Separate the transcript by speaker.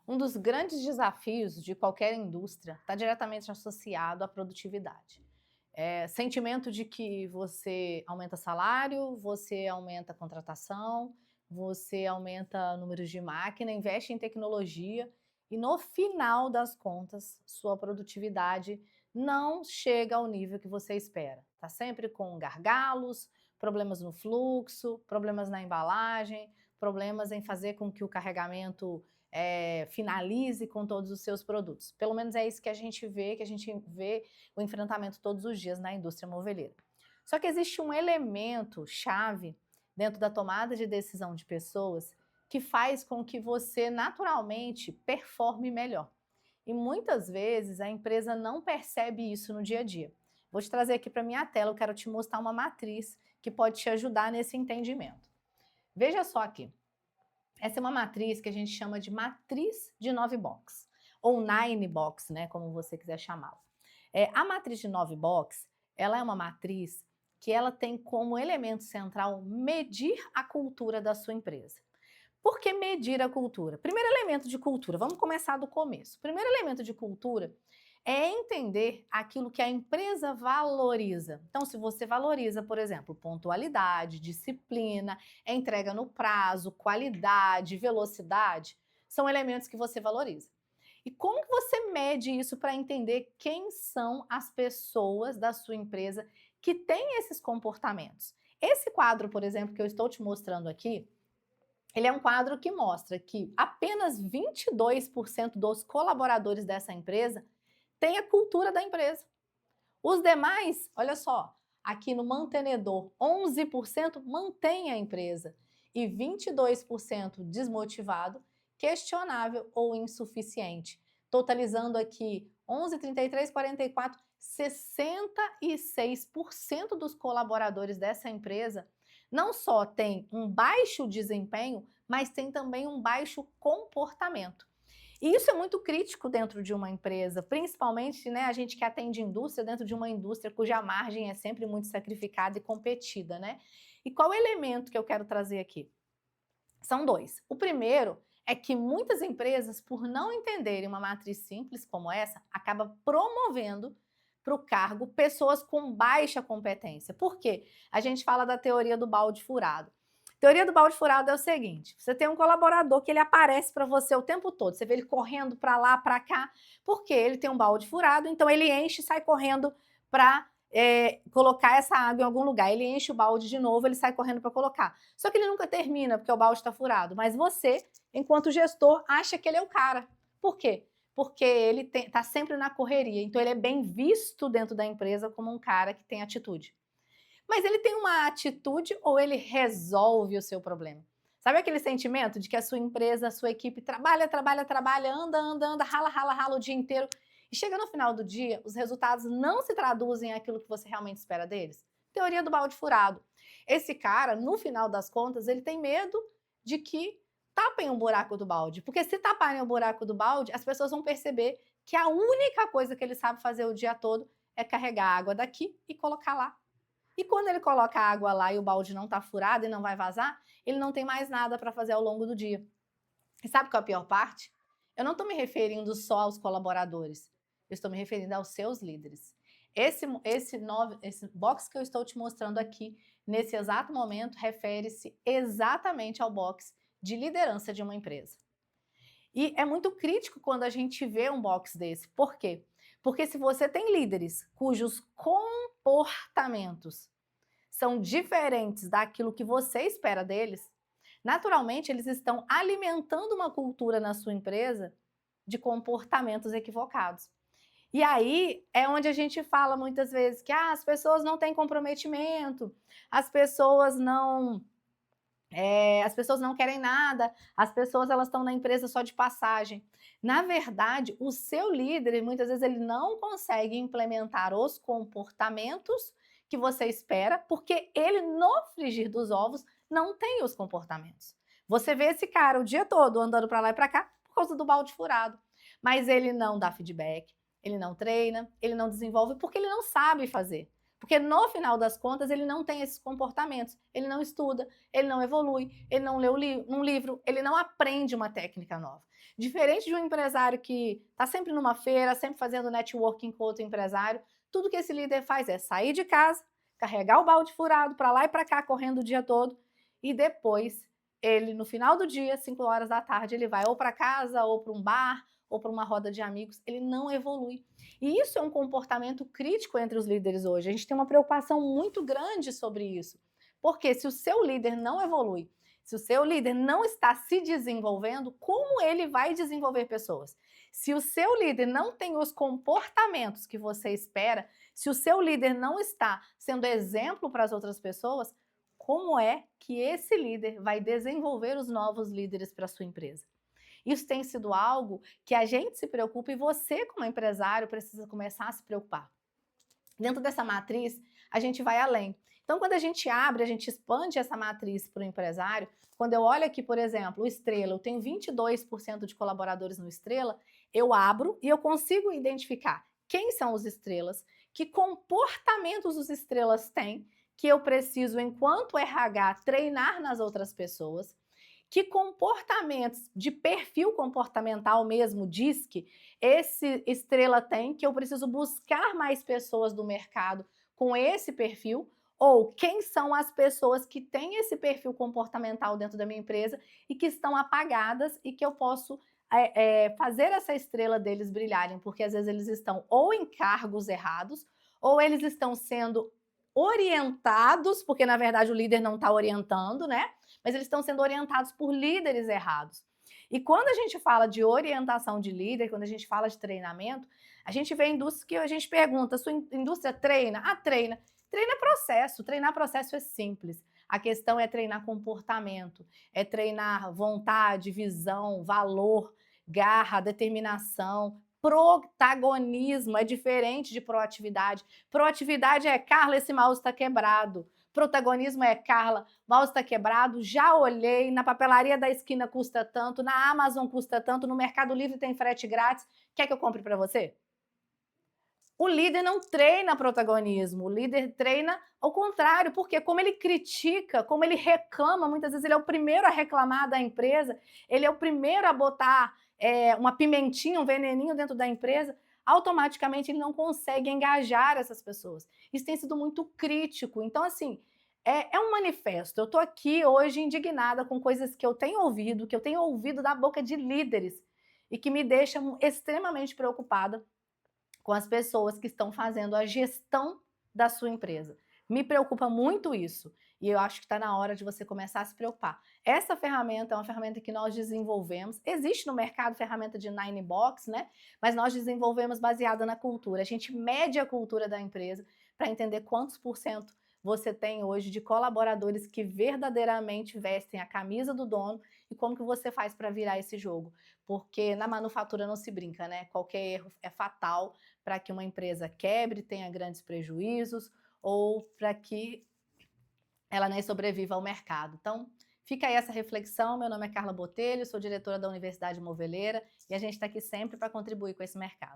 Speaker 1: Um dos grandes desafios de qualquer indústria está diretamente associado à produtividade. Sentimento de que você aumenta salário, você aumenta a contratação, você aumenta números de máquina, investe em tecnologia e no final das contas, sua produtividade não chega ao nível que você espera. Está sempre com gargalos, problemas no fluxo, problemas na embalagem, problemas em fazer com que o carregamento finalize com todos os seus produtos. Pelo menos é isso que a gente vê o enfrentamento todos os dias na indústria moveleira. Só que existe um elemento chave dentro da tomada de decisão de pessoas que faz com que você naturalmente performe melhor. E muitas vezes a empresa não percebe isso no dia a dia. Vou te trazer aqui para minha tela, eu quero te mostrar uma matriz que pode te ajudar nesse entendimento. Veja só aqui. Essa é uma matriz que a gente chama de matriz de 9 box, ou 9 box, né, como você quiser chamá-la. A matriz de 9 box, ela é uma matriz que ela tem como elemento central medir a cultura da sua empresa. Por que medir a cultura? Primeiro elemento de cultura, vamos começar do começo. Primeiro elemento de cultura é entender aquilo que a empresa valoriza. Então, se você valoriza, por exemplo, pontualidade, disciplina, entrega no prazo, qualidade, velocidade, são elementos que você valoriza. E como que você mede isso para entender quem são as pessoas da sua empresa que têm esses comportamentos? Esse quadro, por exemplo, que eu estou te mostrando aqui, ele é um quadro que mostra que apenas 22% dos colaboradores dessa empresa tem a cultura da empresa. Os demais, olha só, aqui no mantenedor, 11% mantém a empresa e 22% desmotivado, questionável ou insuficiente. Totalizando aqui 11, 33, 44, 66% dos colaboradores dessa empresa não só tem um baixo desempenho, mas tem também um baixo comportamento. E isso é muito crítico dentro de uma empresa, principalmente, né, a gente que atende indústria, dentro de uma indústria cuja margem é sempre muito sacrificada e competida, né? E qual é o elemento que eu quero trazer aqui? São dois. O primeiro é que muitas empresas, por não entenderem uma matriz simples como essa, acabam promovendo para o cargo pessoas com baixa competência. Por quê? A gente fala da teoria do balde furado. A teoria do balde furado é o seguinte: você tem um colaborador que ele aparece para você o tempo todo, você vê ele correndo para lá, para cá, porque ele tem um balde furado, então ele enche e sai correndo para colocar essa água em algum lugar. Ele enche o balde de novo, ele sai correndo para colocar. Só que ele nunca termina, porque o balde está furado. Mas você, enquanto gestor, acha que ele é o cara. Por quê? Porque ele está sempre na correria. Então ele é bem visto dentro da empresa como um cara que tem atitude. Mas ele tem uma atitude ou ele resolve o seu problema? Sabe aquele sentimento de que a sua empresa, a sua equipe trabalha, trabalha, trabalha, anda, anda, anda, rala, rala, rala o dia inteiro e chega no final do dia, os resultados não se traduzem aquilo que você realmente espera deles? Teoria do balde furado. Esse cara, no final das contas, ele tem medo de que tapem o buraco do balde, porque se taparem o buraco do balde, as pessoas vão perceber que a única coisa que ele sabe fazer o dia todo é carregar água daqui e colocar lá. E quando ele coloca a água lá e o balde não está furado e não vai vazar, ele não tem mais nada para fazer ao longo do dia. E sabe qual é a pior parte? Eu não estou me referindo só aos colaboradores, eu estou me referindo aos seus líderes. Esse box que eu estou te mostrando aqui, nesse exato momento, refere-se exatamente ao box de liderança de uma empresa. E é muito crítico quando a gente vê um box desse. Por quê? Porque se você tem líderes cujos comportamentos são diferentes daquilo que você espera deles, naturalmente eles estão alimentando uma cultura na sua empresa de comportamentos equivocados. E aí é onde a gente fala muitas vezes que as pessoas não têm comprometimento, as pessoas não querem nada, as pessoas elas estão na empresa só de passagem. Na verdade, o seu líder, muitas vezes, ele não consegue implementar os comportamentos que você espera, porque ele, no frigir dos ovos, não tem os comportamentos. Você vê esse cara o dia todo andando para lá e para cá por causa do balde furado, mas ele não dá feedback, ele não treina, ele não desenvolve, porque ele não sabe fazer. Porque no final das contas ele não tem esses comportamentos, ele não estuda, ele não evolui, ele não lê um livro, ele não aprende uma técnica nova. Diferente de um empresário que está sempre numa feira, sempre fazendo networking com outro empresário, tudo que esse líder faz é sair de casa, carregar o balde furado para lá e para cá, correndo o dia todo, e depois ele, no final do dia, 5 horas da tarde, ele vai ou para casa, ou para um bar, ou para uma roda de amigos, ele não evolui. E isso é um comportamento crítico entre os líderes hoje. A gente tem uma preocupação muito grande sobre isso. Porque se o seu líder não evolui, se o seu líder não está se desenvolvendo, como ele vai desenvolver pessoas? Se o seu líder não tem os comportamentos que você espera, se o seu líder não está sendo exemplo para as outras pessoas, como é que esse líder vai desenvolver os novos líderes para a sua empresa? Isso tem sido algo que a gente se preocupa e você, como empresário, precisa começar a se preocupar. Dentro dessa matriz, a gente vai além. Então, quando a gente abre, a gente expande essa matriz para o empresário. Quando eu olho aqui, por exemplo, o Estrela, eu tenho 22% de colaboradores no Estrela, eu abro e eu consigo identificar quem são os estrelas, que comportamentos os estrelas têm, que eu preciso, enquanto RH, treinar nas outras pessoas, que comportamentos de perfil comportamental mesmo diz que esse estrela tem, que eu preciso buscar mais pessoas do mercado com esse perfil, ou quem são as pessoas que têm esse perfil comportamental dentro da minha empresa e que estão apagadas e que eu posso fazer essa estrela deles brilharem, porque às vezes eles estão ou em cargos errados, ou eles estão sendo orientados, porque na verdade o líder não está orientando, né? Mas eles estão sendo orientados por líderes errados. E quando a gente fala de orientação de líder, quando a gente fala de treinamento, a gente vê indústrias que a gente pergunta, sua indústria treina? Ah, treina. Treina processo, treinar processo é simples. A questão é treinar comportamento, é treinar vontade, visão, valor, garra, determinação, protagonismo, é diferente de proatividade. Proatividade é, Carla, esse mouse está quebrado. Protagonismo é, Carla, mouse está quebrado, já olhei, na papelaria da esquina custa tanto, na Amazon custa tanto, no Mercado Livre tem frete grátis, quer que eu compre para você? O líder não treina protagonismo, o líder treina ao contrário, porque como ele critica, como ele reclama, muitas vezes ele é o primeiro a reclamar da empresa, ele é o primeiro a botar uma pimentinha, um veneninho dentro da empresa, automaticamente ele não consegue engajar essas pessoas. Isso tem sido muito crítico. Então, assim, é um manifesto. Eu estou aqui hoje indignada com coisas que eu tenho ouvido da boca de líderes e que me deixam extremamente preocupada com as pessoas que estão fazendo a gestão da sua empresa. Me preocupa muito isso e eu acho que está na hora de você começar a se preocupar. Essa ferramenta é uma ferramenta que nós desenvolvemos, existe no mercado ferramenta de Nine Box, né? Mas nós desenvolvemos baseada na cultura. A gente mede a cultura da empresa para entender quantos por cento você tem hoje de colaboradores que verdadeiramente vestem a camisa do dono e como que você faz para virar esse jogo. Porque na manufatura não se brinca, né? Qualquer erro é fatal para que uma empresa quebre, tenha grandes prejuízos ou para que ela nem sobreviva ao mercado. Então, fica aí essa reflexão. Meu nome é Carla Botelho, sou diretora da Universidade Moveleira e a gente está aqui sempre para contribuir com esse mercado.